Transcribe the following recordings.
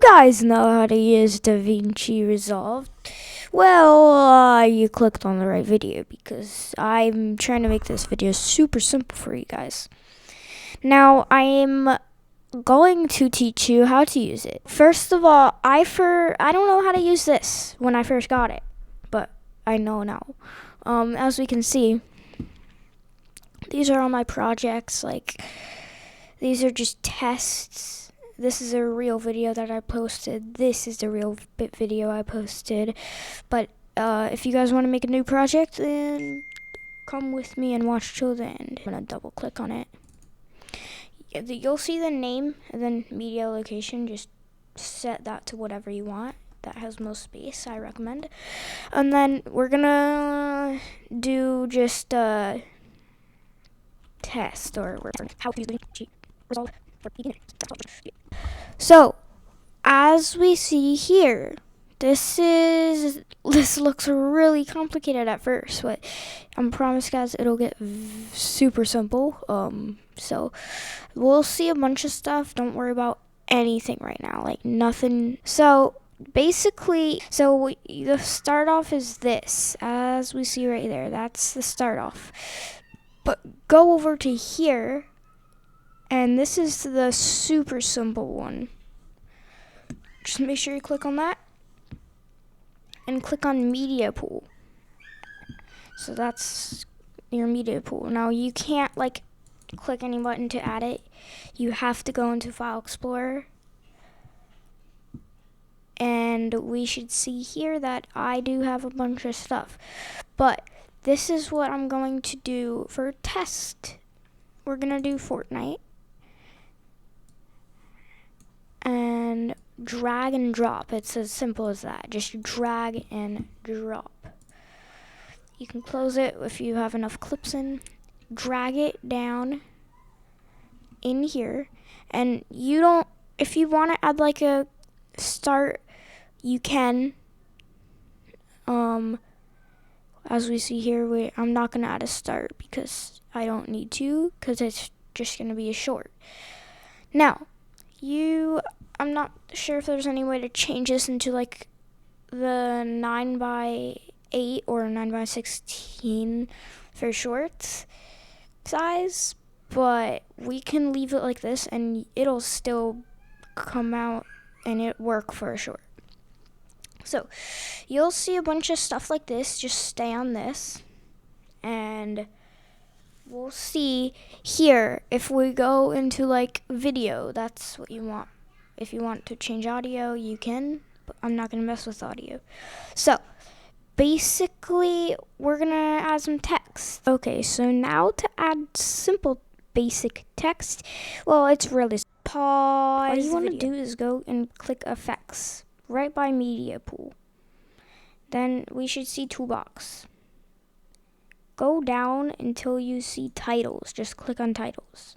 guys know how to use DaVinci Resolve, well, you clicked on the right video because I'm trying to make this video super simple for you guys. Now, I am going to teach you how to use it. First of all, I don't know how to use this when I first got it, but I know now. As we can see, these are all my projects. Like, these are just tests. This is a real video that I posted. This is the real video I posted. But if you guys want to make a new project, then come with me and watch till the end. I'm gonna double click on it. You'll see the name and then media location. Just set that to whatever you want. That has most space, I recommend. And then we're gonna do just a test, or how to use DaVinci Resolve for beginners. So, as we see here, this looks really complicated at first, but I promise guys it'll get super simple. So we'll see a bunch of stuff. Don't worry about anything right now, like nothing. So basically, the start off is this, as we see right there. That's the start off. But go over to here, and this is the super simple one. Just make sure you click on that and click on media pool. So that's your media pool. Now you can't like click any button to add it. You have to go into File Explorer. And we should see here that I do have a bunch of stuff. But this is what I'm going to do for a test. We're gonna do Fortnite. And drag and drop. It's as simple as that. Just drag and drop. You can close it if you have enough clips in. Drag it down in here. And if you want to add like a start, you can. As we see here, I'm not going to add a start because I don't need to, because it's just going to be a short. Now, I'm not sure if there's any way to change this into like the 9x8 or 9x16 for shorts size, but we can leave it like this and it'll still come out and it work for a short. So you'll see a bunch of stuff like this. Just stay on this and we'll see here if we go into like video. That's what you want. If you want to change audio, you can, but I'm not going to mess with audio. So basically, we're going to add some text. Okay, so now to add simple basic text, well, it's really pause. All you want to do is go and click effects right by media pool. Then we should see toolbox. Go down until you see titles. Just click on titles.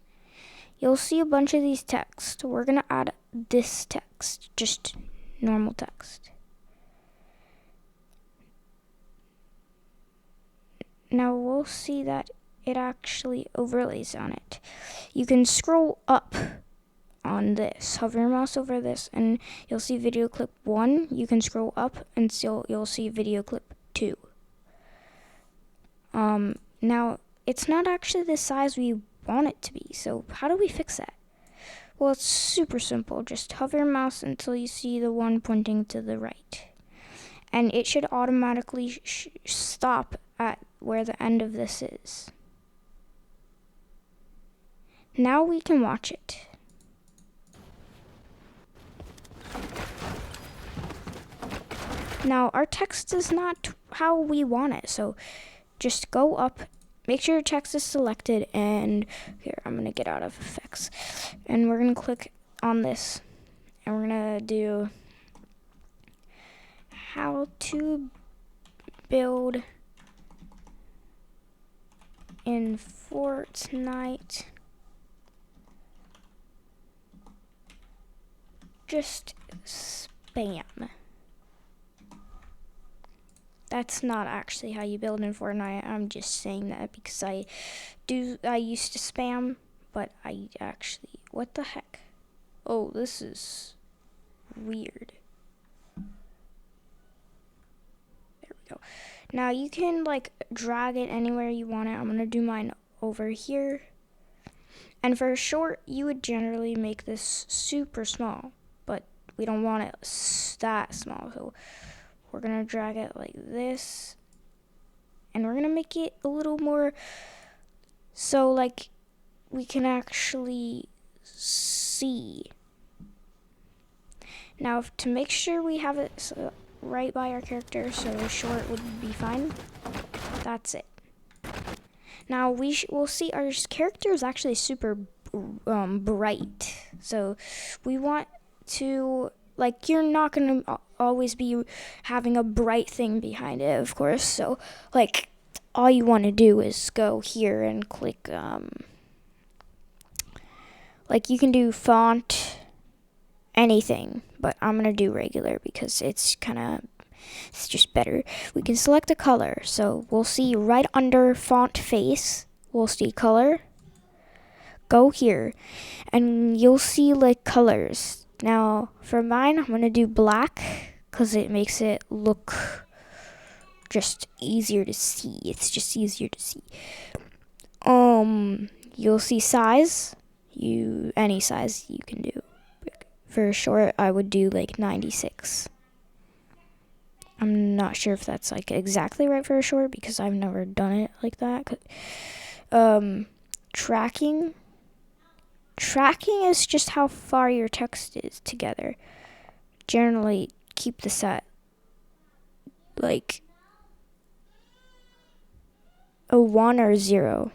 You'll see a bunch of these text. We're going to add this text, just normal text. Now we'll see that it actually overlays on it. You can scroll up on this. Hover your mouse over this and you'll see video clip 1. You can scroll up and you'll see video clip 2. Now it's not actually the size we want it to be. So how do we fix that? Well, it's super simple. Just hover your mouse until you see the one pointing to the right. And it should automatically stop at where the end of this is. Now we can watch it. Now our text is not how we want it. So just go up. Make sure your text is selected, and here, I'm going to get out of effects. And we're going to click on this, and we're going to do how to build in Fortnite. Just spam. That's not actually how you build in Fortnite. I'm just saying that because I used to spam, but I actually, what the heck? Oh, this is weird. There we go. Now you can like drag it anywhere you want it. I'm gonna do mine over here. And for a short, you would generally make this super small, but we don't want it that small. So we're gonna drag it like this, and we're gonna make it a little more so like we can actually see. Now to make sure we have it right by our character, so short would be fine. That's it. Now we'll see our character is actually super bright. So we want to, like, you're not going to always be having a bright thing behind it, of course. So, like, all you want to do is go here and click, like, you can do font, anything, but I'm going to do regular because it's just better. We can select a color. So we'll see right under font face, we'll see color. Go here, and you'll see like colors. Now for mine, I'm gonna do black because it makes it look just easier to see. It's just easier to see. You'll see size. Any size you can do. For short, I would do like 96. I'm not sure if that's like exactly right for a short because I've never done it like that. Tracking. Tracking is just how far your text is together. Generally, keep this at like a 1 or 0.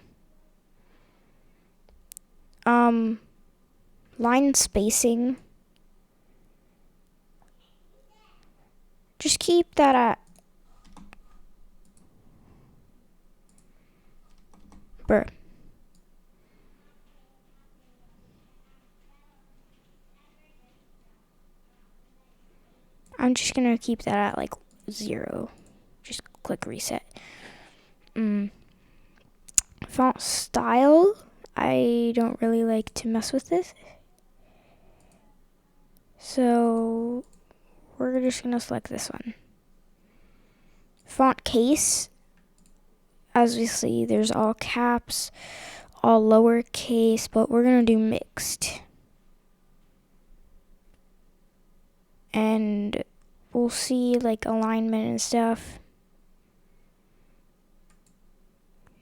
Line spacing. Just keep that at bruh. I'm just gonna keep that at like 0. Just click reset. Font style. I don't really like to mess with this. So we're just gonna select this one. Font case. As we see, there's all caps, all lowercase, but we're gonna do mixed. And we'll see like alignment and stuff.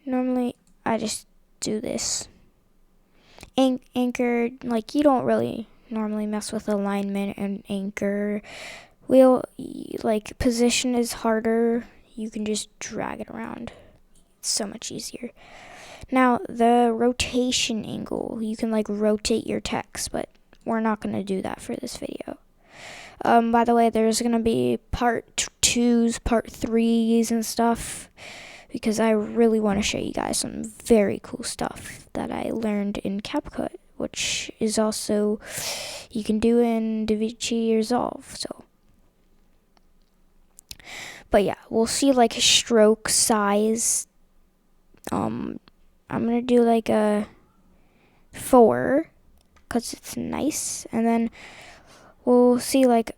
Normally, I just do this. Anchor, like you don't really normally mess with alignment and anchor. Like position is harder. You can just drag it around. It's so much easier. Now the rotation angle, you can like rotate your text, but we're not gonna do that for this video. By the way, there's gonna be part 2s, part 3s and stuff because I really want to show you guys some very cool stuff that I learned in CapCut, which is also you can do in DaVinci Resolve. So, but yeah, we'll see like stroke size. I'm gonna do like a 4 because it's nice, and then we'll see like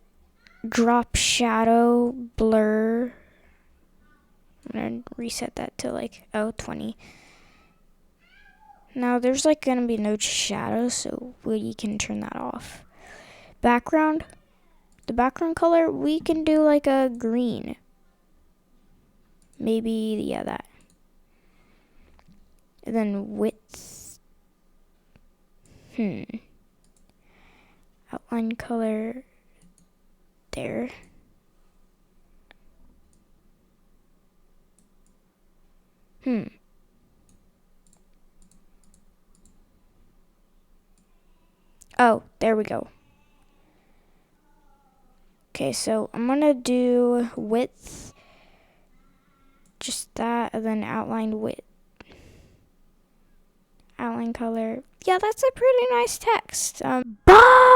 drop shadow, blur. I'm gonna reset that to like 20. Now there's like gonna be no shadow, so we can turn that off. Background. The background color, we can do like a green. Maybe, yeah, that. And then width. Outline color. There. Oh, there we go. Okay, so I'm gonna do width, just that, and then outline width. Outline color. Yeah, that's a pretty nice text. Bye!